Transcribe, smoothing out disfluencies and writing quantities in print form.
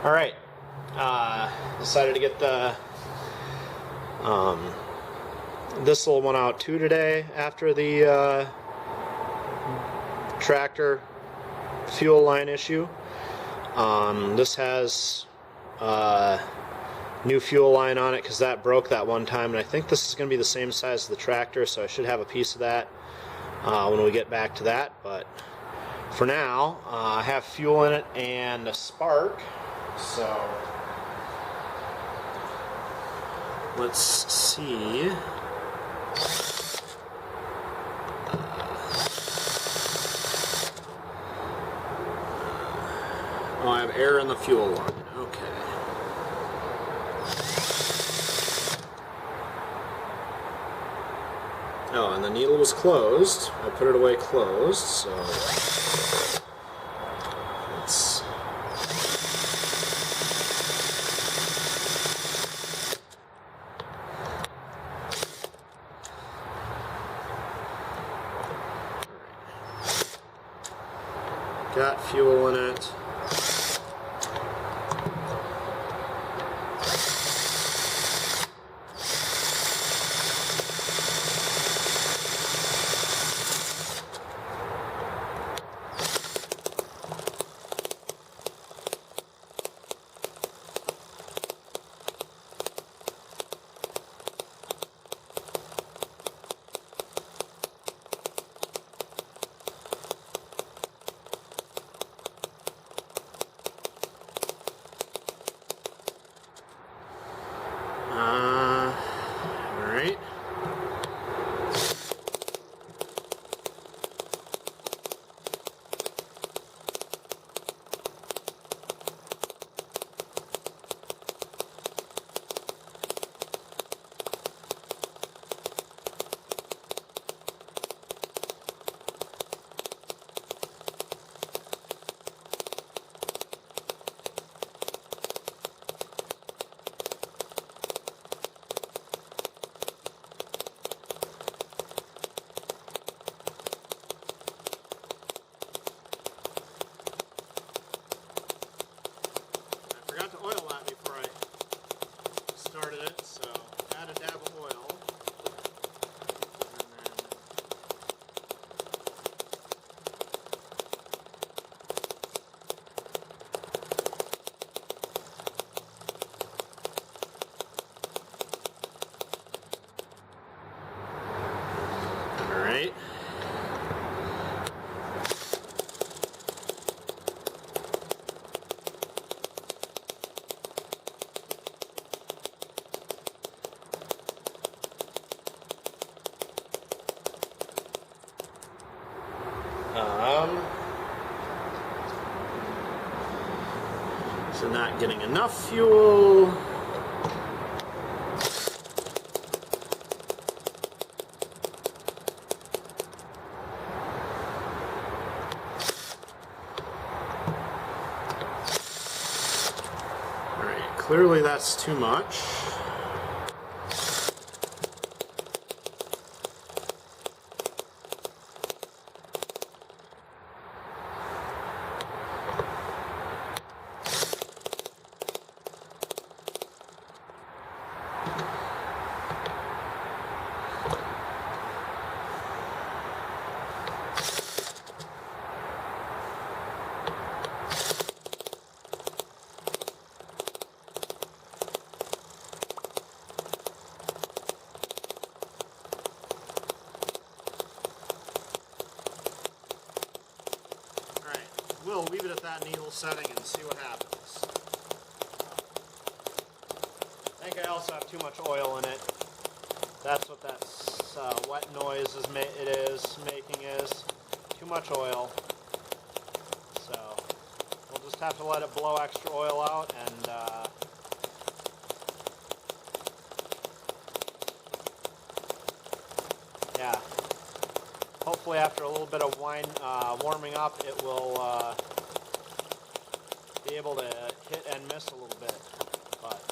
All right, decided to get the this little one out too today after the tractor fuel line issue. This has new fuel line on it because that broke that one time, and I think this is going to be the same size as the tractor, so I should have a piece of that when we get back to that. But for now, I have fuel in it and a spark, so let's see. Oh, I have air in the fuel line. Okay. Oh, and the needle was closed. I put it away closed, so let's. Got fuel in it. Alright. Forgot to oil that before I started it, so add a dab of oil. Alright. So not getting enough fuel. All right, clearly that's too much. We'll leave it at that needle setting and see what happens. I think I also have too much oil in it. That's what that wet noise is making is too much oil. So we'll just have to let it blow extra oil out, and yeah. Hopefully after a little bit of warming up, it will be able to hit and miss a little bit. But